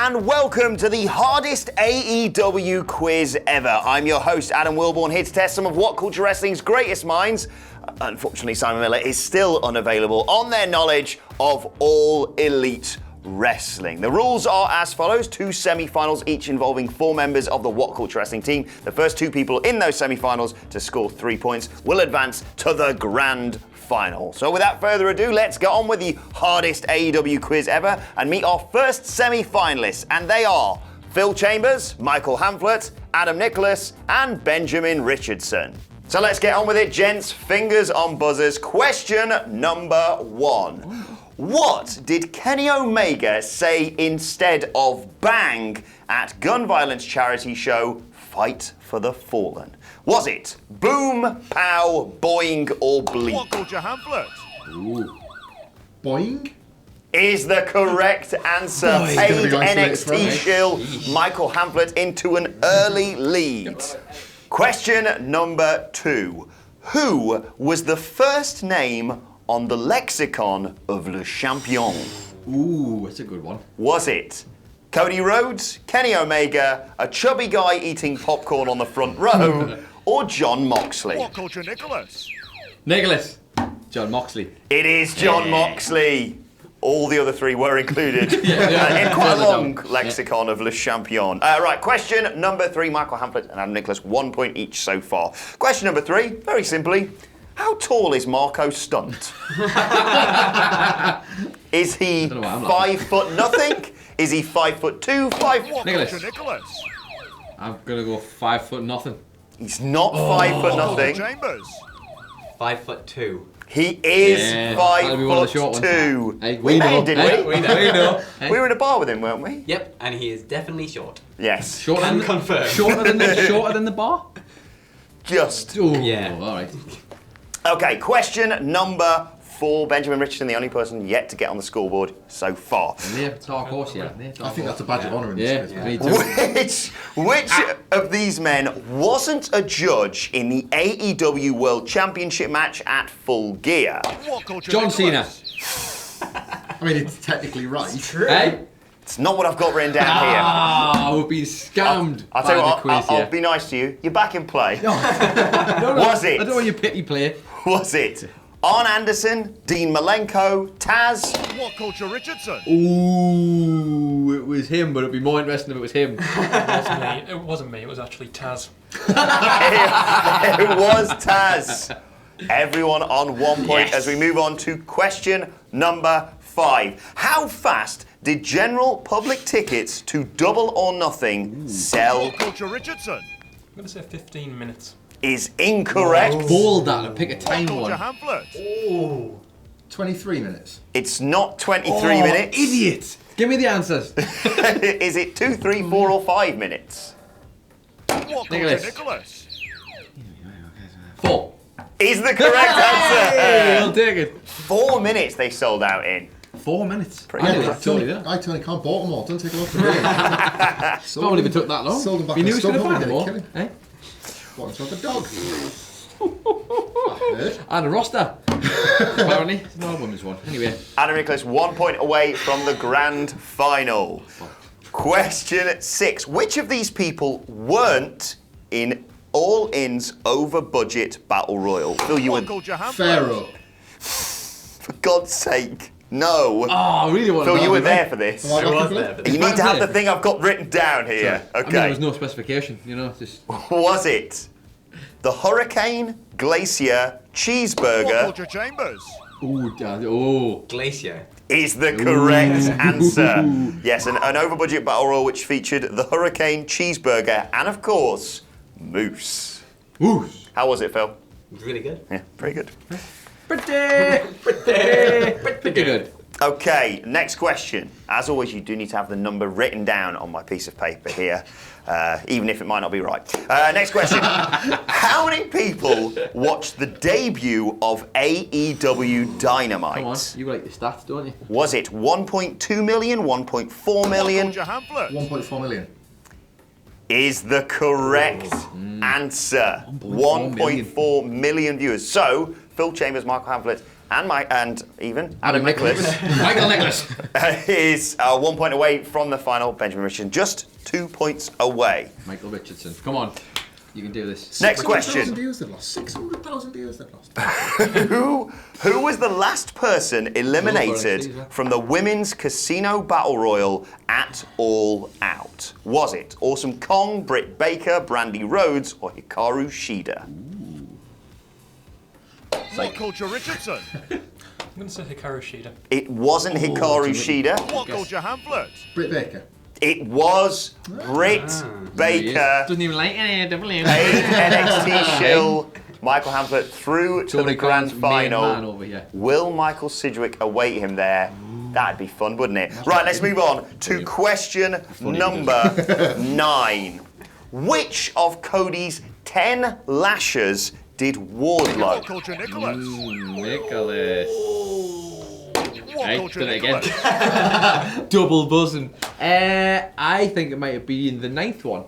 and welcome to the hardest AEW quiz ever. I'm your host, Adam Wilbourn, here to test some of WhatCulture Wrestling's greatest minds. Unfortunately, Simon Miller is still unavailable on their knowledge of All Elite Wrestling. The rules are as follows: 2 semi-finals, each involving 4 members of the WhatCulture Wrestling team. The first 2 people in those semi-finals to score 3 points will advance to the grand final. So without further ado, let's get on with the hardest AEW quiz ever and meet our first semi-finalists. And they are Phil Chambers, Michael Hamflett, Adam Nicholas, and Benjamin Richardson. So let's get on with it, gents. Fingers on buzzers. Question number 1. What did Kenny Omega say instead of bang at gun violence charity show Fight for the Fallen? Was it boom, pow, boing, or bleep? WhatCulture Hamflett. Ooh. Boing? Is the correct answer. Boing. Paid Gotta go NXT shill Michael Hamflett into an early lead. Question number 2. Who was the first name on the lexicon of Le Champion? Ooh, that's a good one. Was it Cody Rhodes, Kenny Omega, a chubby guy eating popcorn on the front row, or John Moxley? WhatCulture Nicholas. Nicholas. John Moxley. It is John Moxley. All the other 3 were included in quite a long lexicon of Le Champion. Right, question number 3. Michael Hamflett and Adam Nicholas, 1 point each so far. Question number 3, very simply, how tall is Marco Stunt? Is he 5 foot nothing? Is he 5'2", 5 foot? WhatCulture Nicholas. I'm gonna go 5 foot nothing. He's not 5 foot nothing. Chambers. 5'2". He is Yeah, 5 that'll be one of the short foot ones. 2. Hey, We know. made, didn't Hey, we? We know. Hey. We were in a bar with him, weren't we? Yep, and he is definitely short. Yes. Shorter Can than, confirm. shorter than the bar? Just. Ooh, Yeah. alright. Okay, question number 4. Benjamin Richardson, the only person yet to get on the scoreboard so far. Near dark horse, yeah. I think that's a badge of honour in Yeah, this quiz. me too. Which of these men wasn't a judge in the AEW World Championship match at Full Gear? WhatCulture John Cena. Nicholas. I mean, it's technically right. Hey? It's not what I've got written down here. Ah, we're being scammed I'll by tell you the what, quiz I'll here. be nice to you. You're back in play. No, Was it? I don't want your pity play. Was it Arn Anderson, Dean Malenko, Taz? WhatCulture Richardson. Ooh, it was him, but it'd be more interesting if it was him. It wasn't me, it was actually Taz. It was Taz. Everyone on 1 point Yes. as we move on to question number 5. How fast did general public tickets to Double or Nothing sell? WhatCulture Richardson. I'm going to say 15 minutes. Is incorrect. Bold that and pick a time WhatCulture one. Hamflett. 23 minutes. It's not 23 minutes. Idiot! Give me the answers. Is it 2, 3, 4, or 5 minutes? WhatCulture Nicholas. Nicholas. 4. Is the correct Hey, I'll answer. take it. 4 minutes they sold out in. 4 minutes. Pretty I good. did it, totally, yeah. I totally can't bought them all. Don't take a lot for me. Not even took that long. Sold them back You knew in he was going to Stubborn, find them all. killing. Eh? What, it's not the dog? I heard. And a roster. Apparently. It's not a women's one. Anyway. Adam Nicholas 1 point away from the grand final. Question 6. Which of these people weren't in All In's over budget battle royal? Phil, you were, WhatCulture Hamflett. Pharaoh. for God's sake, no. Oh, I really want to Phil, know. you were there for this. Am I I was lucky for there. it? But You need to have the thing I've got written down here. I mean, Okay. there was no specification, you know, just... Was it the Hurricane, Glacier, Cheeseburger? WhatCulture Chambers. Ooh, Dad, oh. Glacier. Is the correct answer. Yes, an over budget battle royal which featured the Hurricane, Cheeseburger, and of course, Moose. Ooh. How was it, Phil? Really good. Yeah, very good. Pretty good. Okay, next question. As always, you do need to have the number written down on my piece of paper here, even if it might not be right. Next question. How many people watched the debut of AEW Dynamite? Come on, you like the stats, don't you? Was it 1.2 million, 1.4 million? WhatCulture Hamflett. 1.4 million. Is the correct answer. 1.4 million viewers. So, Phil Chambers, Michael Hamflett, and even Adam Nicholas Michael Nicholas. is 1 point away from the final. Benjamin Richardson just 2 points away. Michael Richardson. Come on. You can do this. Next 600,000 question. viewers they've lost. 600,000 viewers they've lost. Who was the last person eliminated from the women's casino battle royal at All Out? Was it Awesome Kong, Britt Baker, Brandy Rhodes, or Hikaru Shida? WhatCulture Richardson. I'm going to say Hikaru Shida. It wasn't Hikaru Shida. WhatCulture Hamlet. Britt Baker. It was Britt Baker. Doesn't even like AEW. Paid NXT shill Michael Hamlet through to Tony the grand Khan's main man final. over here. Will Michael Sidgwick await him there? That'd be fun, wouldn't it? Right, let's move on to question number 9. Which of Cody's 10 lashes did Wardlow? WhatCulture Nicholas. Nicholas. Right, WhatCulture done it again. Nicholas. Double buzzing. I think it might have been the 9th one.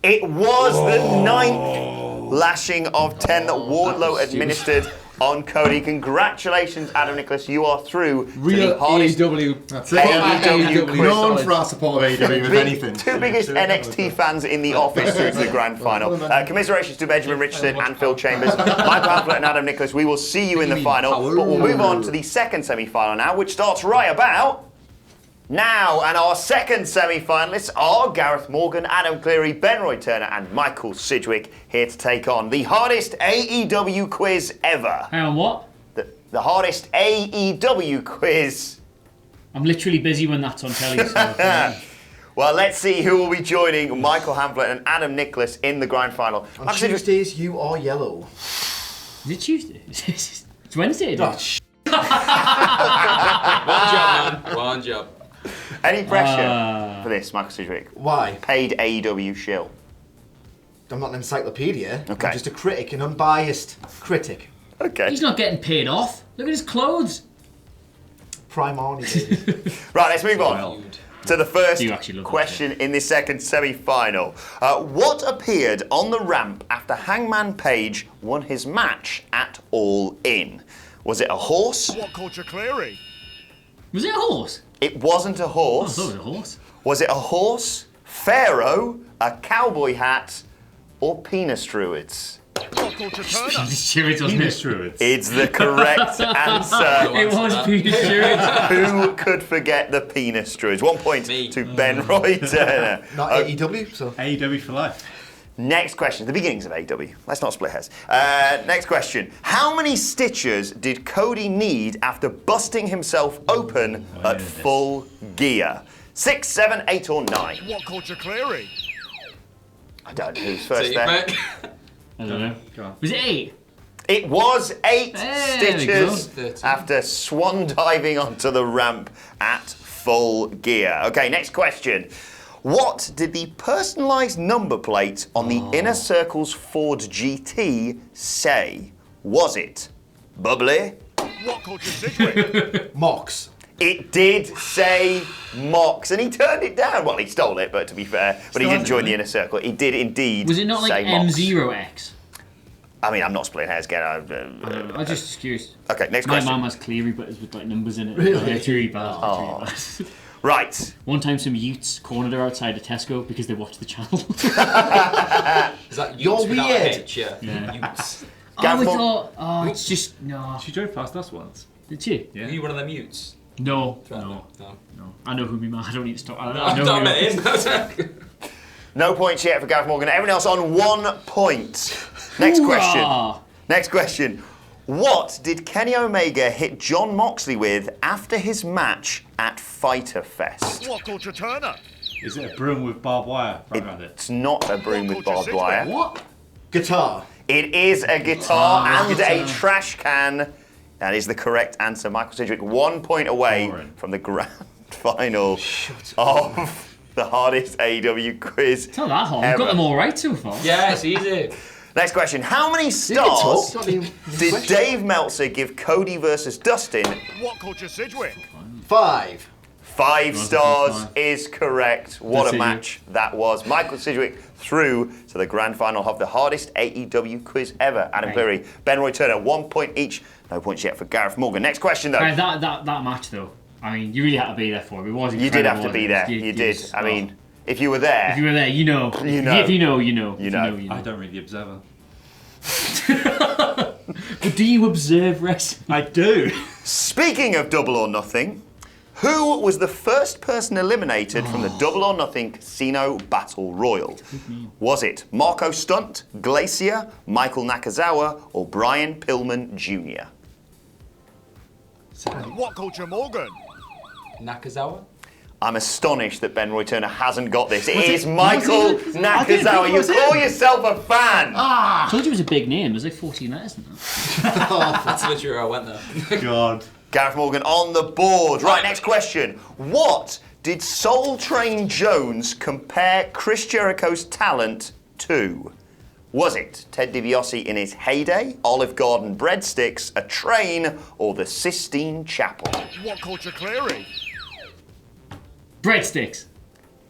It was the 9th lashing of 10 that Wardlow administered on Cody. Congratulations, Adam Nicholas. You are through to Real the hardest AEW. That's it. AEW quiz. Known for our support of AEW, if anything. Two biggest NXT fans in the office through to the grand final. Commiserations to Benjamin Richardson and Phil Chambers, Michael Hamlet and Adam Nicholas. We will see you in the final, but we'll move on to the second semi-final now, which starts right about now. And our second semi-finalists are Gareth Morgan, Adam Cleary, Ben Roy Turner and Michael Sidgwick, here to take on the hardest AEW quiz ever. Hang on, what? The hardest AEW quiz. I'm literally busy when that's on telly. So, Well, let's see who will be joining Michael Hamlet and Adam Nicholas in the grand final. On Michael Sidgwick, Tuesdays, you are yellow. is it Tuesday? It's Wednesday. isn't it? One job, man. One job. any pressure for this, Michael Sidgwick? Why? Paid AEW shill. I'm not an encyclopedia. Okay. I'm just a critic, an unbiased critic. Okay. He's not getting paid off. Look at his clothes. Prime Arnie, baby. Right, let's move on to the first Do you actually love that question in this second semi-final. What appeared on the ramp after Hangman Page won his match at All In? Was it a horse? WhatCulture Cleary. Was it a horse? It wasn't a I horse. thought it was a horse. Was it a horse, pharaoh, a cowboy hat, or penis druids? WhatCulture Turner. Stewards, wasn't it? It's the correct answer. It was Peter Stewards. Who could forget the penis druids? 1 point Me. to Ben Roy Turner. Not AEW, so. AEW for life. Next question. The beginnings of AEW. Let's not split hairs. Next question. How many stitches did Cody need after busting himself open at Full Gear? 6, 7, 8, or 9? WhatCulture Cleary. I don't know who's first Take there. it back. I don't know. Was it 8? It was 8 There we go. stitches 13. after swan diving onto the ramp at Full Gear. Okay, next question. What did the personalised number plate on the Inner Circle's Ford GT say? Was it bubbly? WhatCulture Sidgwick. Mox. It did say Mox, and he turned it down. Well, he stole it, but to be fair, but he didn't join the Inner Circle. He did indeed. Was it not like say Mox. M0X? I mean, I'm not splitting hairs again. I was just curious. Okay, next My question. mum has Cleary, but it's with like numbers in it. Really? Yeah, it's really bad. It's really bad. Right. One time, some Utes cornered her outside of Tesco because they watched the channel. Is that You're Utes without a weird. H? Yeah. Utes. I Gav- thought, oh, it's just no. She drove past us once. Did she? Yeah. Are you one of them Utes? No. No. I know who me man. I don't need to stop. I I've know done who it. No points yet for Gareth Morgan. Everyone else on 1 point. Next question. Hoorah! Next question. What did Kenny Omega hit John Moxley with after his match at Fyter Fest? WhatCulture Turner. Is it a broom with barbed wire around it? It's not a broom with barbed wire. What? Guitar. It is a guitar and a trash can. That is the correct answer. Michael Sidgwick 1 point away Boring. from the grand final of the hardest AEW quiz. It's not that hard. ever. We've got them all right so far. Yeah, it's easy. Next question. How many It's not stars even a did question. Dave Meltzer give Cody versus Dustin? WhatCulture Sidgwick. 5. 5 stars fine. is correct. What a Decision. match that was. Michael Sidgwick through to the grand final of the hardest AEW quiz ever. Adam Right. Cleary, Ben Roy Turner, 1 point each. No points yet for Gareth Morgan. Next question, though. Right, that match though. I mean, you really had to be there for it. It was You did have incredible, to be wasn't there. it? You did. just- I mean, if you were there. if you were there, you know. You know. If you know, you know. You If know. I don't read the Observer. But do you observe wrestling? I do. Speaking of Double or Nothing, who was the first person eliminated from the Double or Nothing Casino Battle Royal? Was it Marco Stunt, Glacier, Michael Nakazawa, or Brian Pillman Jr.? What Culture Morgan? Nakazawa? I'm astonished that Ben Roy Turner hasn't got this. It Was is it- Michael was it- Nakazawa. You call yourself a fan. I told you it was a big name. There's like 14 letters in that. That's literally where I went there. God. Gareth Morgan on the board. Right, next question. What did Soul Train Jones compare Chris Jericho's talent to? Was it Ted DiBiase in his heyday, Olive Garden breadsticks, a train, or the Sistine Chapel? What Culture Cleary? Breadsticks.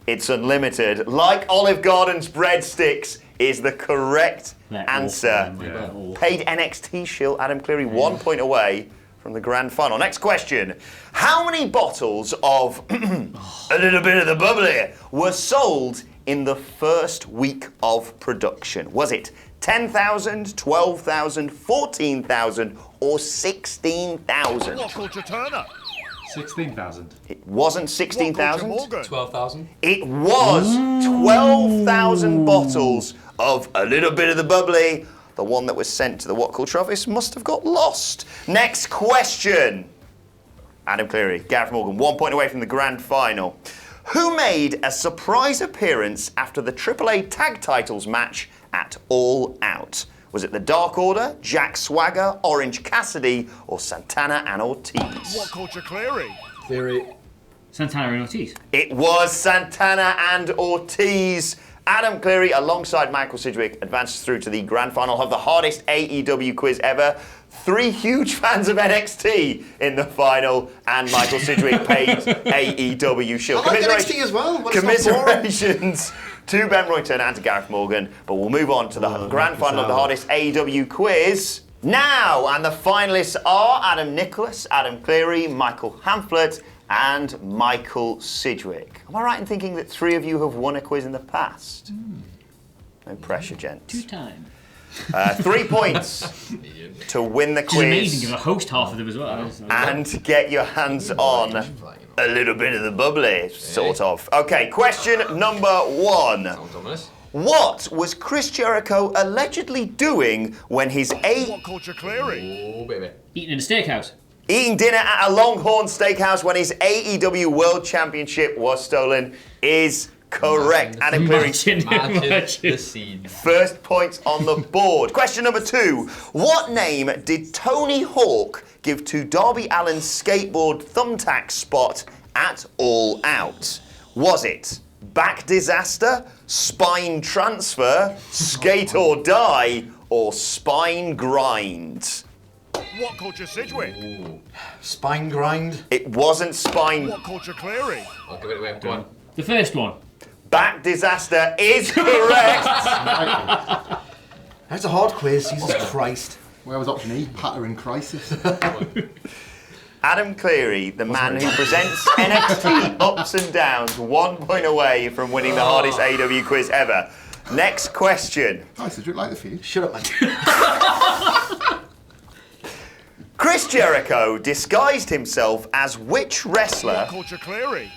It's unlimited. Like Olive Garden's breadsticks is the correct They're answer. awful, they're awful. Paid NXT shield, Adam Cleary 1 point away from the grand final. Next question. How many bottles of a little bit of the bubbly were sold in the first week of production? Was it 10,000, 12,000, 14,000, or 16,000? What Culture Turner? 16,000. It wasn't What Culture 16,000. Morgan? 12,000? It was 12,000 bottles of a little bit of the bubbly. The one that was sent to the What Culture office must have got lost. Next question. Adam Cleary, Gareth Morgan, 1 point away from the grand final. Who made a surprise appearance after the AAA tag titles match at All Out? Was it the Dark Order, Jack Swagger, Orange Cassidy, or Santana and Ortiz? What Culture Cleary? Theory. Santana and Ortiz. It was Santana and Ortiz. Adam Cleary, alongside Michael Sidgwick, advances through to the grand final of the hardest AEW quiz ever. 3 huge fans of NXT in the final, and Michael Sidgwick paid AEW shield. I like NXT as well. But it's not boring. Commiserations to Ben Roy Turner and to Gareth Morgan. But we'll move on to the grand final of the hardest AEW quiz now. And the finalists are Adam Nicholas, Adam Cleary, Michael Hamflett, and Michael Sidgwick. Am I right in thinking that 3 of you have won a quiz in the past? No pressure, gents. 2 times. 3 points to win the Which is amazing quiz because I host half of them as well. and to get your hands on a little bit of the bubbly, sort of. Okay, question number 1. Sounds ominous. What was Chris Jericho allegedly doing when his What Culture Cleary? Oh, baby. Eating in a steakhouse. eating dinner at a Longhorn Steakhouse when his AEW World Championship was stolen is correct. Adam Cleary, Imagine the scene. first points on the board. Question number 2. What name did Tony Hawk give to Darby Allin's skateboard thumbtack spot at All Out? Was it Back Disaster, Spine Transfer, Skate or Die, or Spine Grind? What Culture Sidgwick? Spine grind. It wasn't Spine. What Culture Cleary? I'll give it away. Go on. The first one. Back Disaster is correct. That's a hard quiz, Jesus Christ. Where was option E? Pattern crisis. Adam Cleary, the man who presents NXT Ups and Downs, 1 point away from winning the hardest AEW quiz ever. Next question. Nice, did you like the feed? Shut up, man. Chris Jericho disguised himself as which wrestler? What Culture Cleary?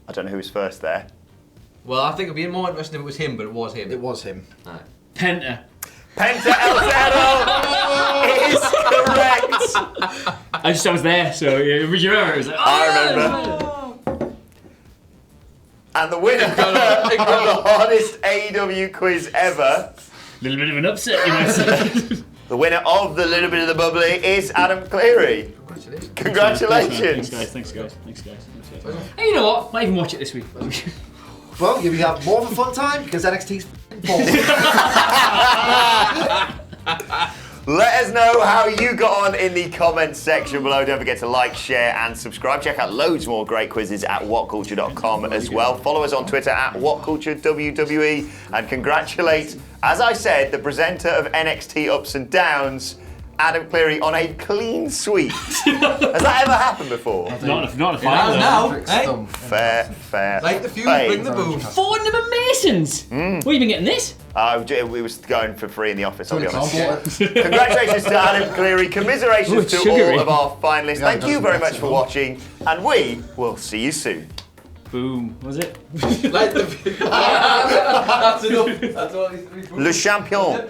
I don't know who was first there. Well, I think it'd be more interesting if it was him, but it was him. It was him. Right. Penta. Penta El Zero is correct. I was there, so yeah, you remember? It was like, I remember. And the winner of the hardest AEW quiz ever, little bit of an upset, you might say. the winner of the little bit of the bubbly is Adam Cleary. Congratulations. Thanks guys. Hey, you know what? Might even watch it this week. Well, you'll have more of a fun time because NXT's f***ing balls. Let us know how you got on in the comments section below. Don't forget to like, share, and subscribe. Check out loads more great quizzes at whatculture.com as well. Follow us on Twitter at WhatCultureWWE, and congratulate, as I said, the presenter of NXT Ups and Downs, Adam Cleary, on a clean sweep. Has that ever happened before? Not a It has final. now. Patrick's Hey, thumb. Fair. like the feud, play. bring the boom. 4 number Masons. Where you been getting this? We was going for free in the office, I'll be Tony honest. Khan bought it. Congratulations to Adam Cleary. Commiserations Ooh, to sugary. all of our finalists. Yeah, Thank you it very doesn't much for matter. watching, and we will see you soon. Boom. Was it? Like the. That's enough. That's all these three. Le champion.